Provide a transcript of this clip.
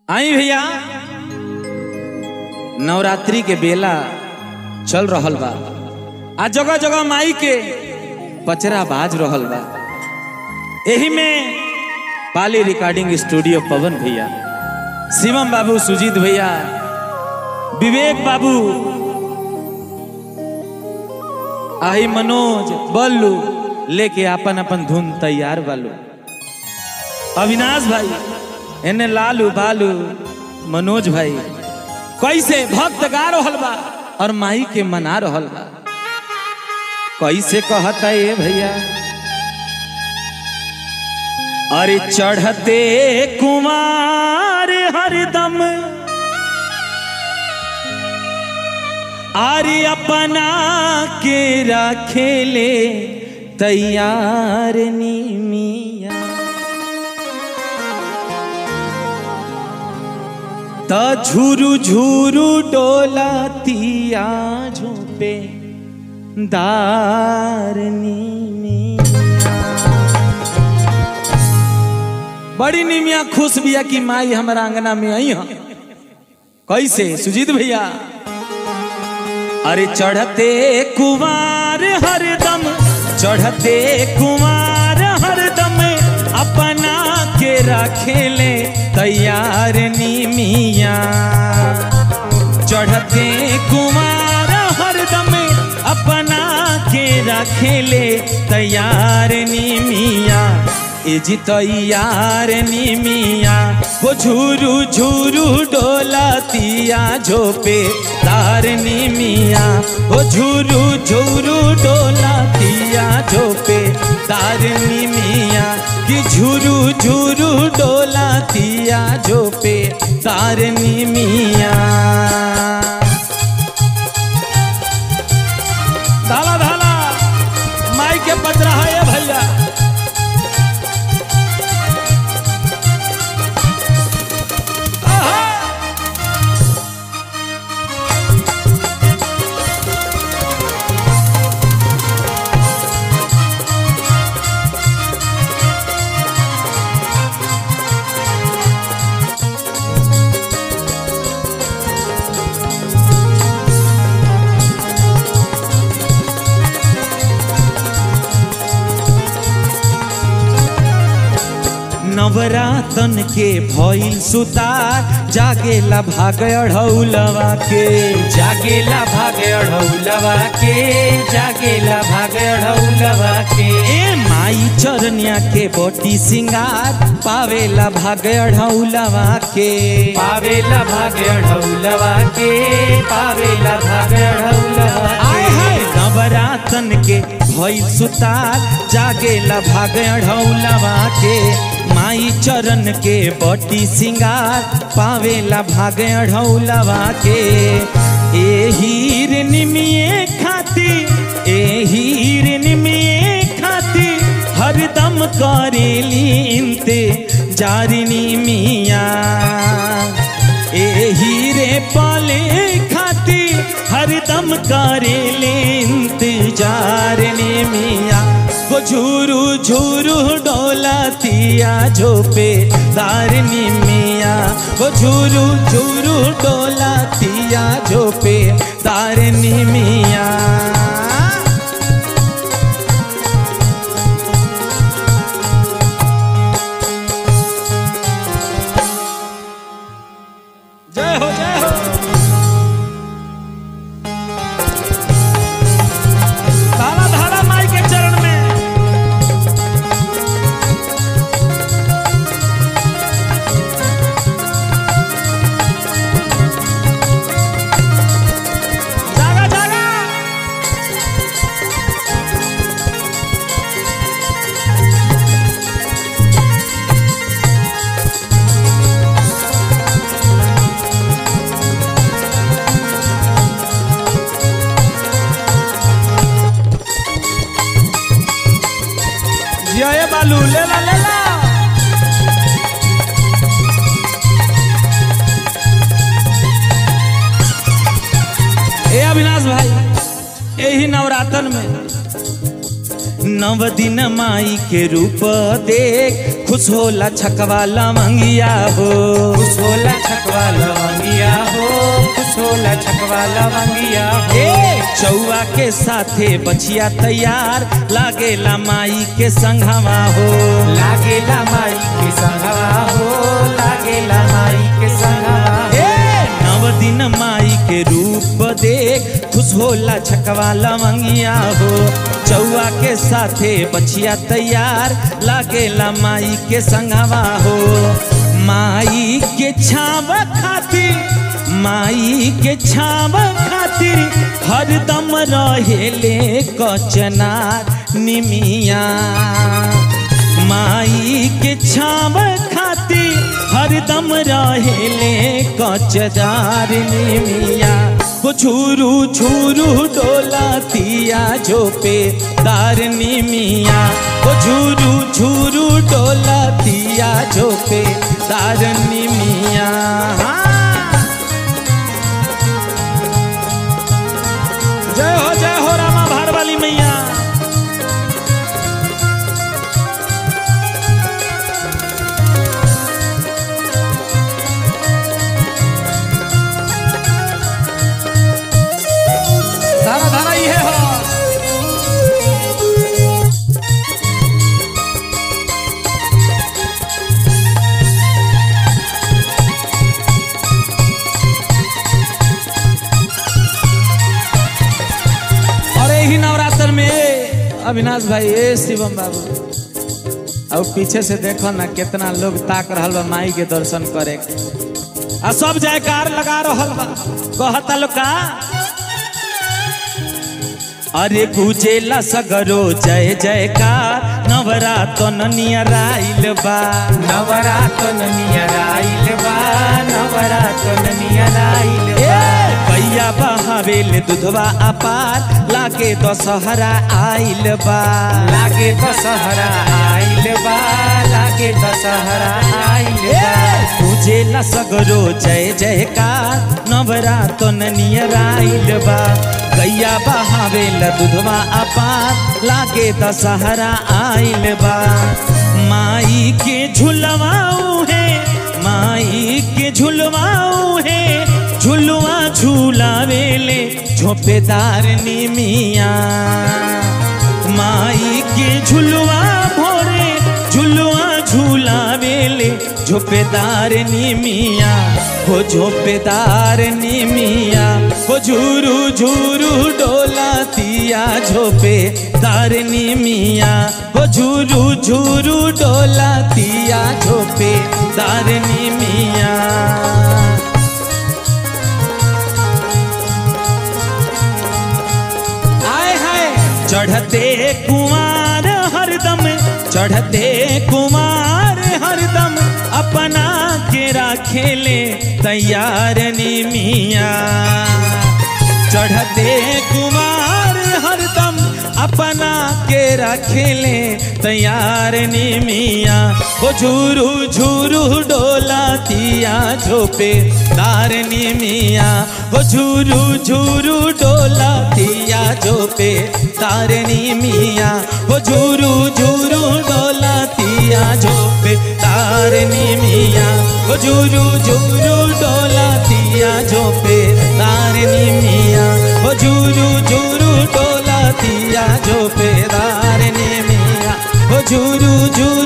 आई भैया नवरात्रि के बेला चल रहल बा। आ जगह जगह माई के पचरा बाज रहल बा। एही में पाली रिकॉर्डिंग स्टूडियो पवन भैया, शिवम बाबू, सुजीत भैया, विवेक बाबू, आई मनोज, बल्लू लेके अपन अपन धुन तैयार बालू। अविनाश भाई एने लालू बालू, मनोज भाई कैसे भक्त गा रहल बा और माई के मना रहल बा। कैसे कहता है भैया, अरे चढ़ते कुमार हरदम आरे अपना के रखेले तैयार नीमिया, त झुरु झुरु डोलातिया झोंपे दार नीमिया। बड़ी नीमिया खुश बिया कि माई हमारा आंगना में आई है। कैसे सुजीत भैया, अरे चढ़ते कुमार हरदम, चढ़ते कुमार हरदम अपना के रखेले तैयार नीमिया। चढ़ते कुमार हरदम अपना के रखेले तैयार नीमिया। एजी तैयार नीमिया, वो झुरु झुरु डोलातिया झोंपे दार नीमिया। वो झुरु झुरु डोलातिया झोंपे दार नीमिया, कि झुरु झुरु डोलातिया झोंपे दार नीमिया। धाला धाला माई के पचरा है भैया। नवरातन के भइल सुतार, जागेला भाग अढ़ौलवा के, जागेला भाग अढ़ौलवा के, जागेला भाग अढ़ौलवा के। ए माई चरनिया के बोटी सिंगार, पावेला भाग अढ़ौलवा के, पावेला भाग अढ़ौलवा के, पावेला भाग अढ़ौलवा के। नवरातन के भइल सुतार, जागेला भाग अढ़ौलवा के। माई चरण के बटी सिंगार, पावेला भाग अढ़ौलवा के। ए हीर निमिये खाती, ए हीर निमिये खाती हरदम करेली इंतजार नीमिया। ए हीरे पाले खाती हरदम करेले इंतजार नीमिया। वो झुरु झुरु डोलातिया झोंपे दार नीमिया। वो झुरु झुरु डोलातिया झोंपे दार नीमिया। जय हो जय हो। धारा धारा माई के चरण में। जागा जागा। जिया बालू ले ला ले ला। ए अविनाश भाई, यही नवरातन में नव दिन माई के रूप देख खुश होला छकवाला मंगिया हो, खुश होला छकवा लवंगिया हो, खुश होला छकवा लवंगिया हो। चौआ के साथे बचिया तैयार लागेला माई के संघवा हो, लागेला माई के संघवा हो, लागेला माई के संघवा। नव दिन माई के रूप देख खुश होला छकवा लवंगिया हो। चौआ के साथे बचिया तैयार लागेला माई के संघवा हो। माई के छाव खातिर, माई के छाव खातिर हरदम रहेले कचनार निमिया। माई के छाव खातिर हरदम रहेले कचदार निमिया। वो झूरू झूरू डोलातिया झोपे दार निमिया, वो झूरू झूरू डोलातिया झोपे दार निमिया। जय हो रामा भार वाली मैया। धारा धारा ये हो। और यही नवरात्र में अविनाश भाई, शिवम बाबू, और पीछे से देखो ना कितना लोग ताक रहल बा माई के दर्शन करे। आ सब जयकार लगा रहल बा, कहता लोग का अरे पूजेला सगरो जय जयकार। नवरातन नियराइल बा, नवरातन नियराइल बा, नवरातन नियराइल बा। गैया बहावेल दुधवा अपार लागे दशहरा आइल बा, लागे दशहरा आइल बा, लागे दशहरा आइल बा। पूजेला सगरो जय जयकार। नवरातन नियराइल बा, गैया बहावेल दुधवा अपार लागे दशहरा आइल बा। माई के झुलवाऊ है, माई के झुलवाऊ है, झुलवा झूलावेले झोपेदार निमिया। माई के झुलवा भोरे झुलवा झूलावेले झोपेदार निमिया, हो झोपेदार निमिया। हो झूरू झूरू डोलातिया झोपेदार निमिया, हो झूरू झूरू डोलातिया झोपेदार निमिया। आए हाय चढ़ते कुमार हरदम, चढ़ते कुमार हरदम अपना के राखेले तैयार निमिया। चढ़ते कुमार हरदम अपना के रखेले तैयार निमिया। वो झूरू झूरू डोलातिया झोपे दार निमिया, वो झूरू झूरू डोलातिया झोपे दार निमिया, वो झूरू झूरू डोलातिया झोपे दार निमिया, वो झूरू झूरू डोलातिया झोपे दार निमिया, वो झूरू झूरू डोलातिया झोपे दार निमिया, वो झूरू झूरू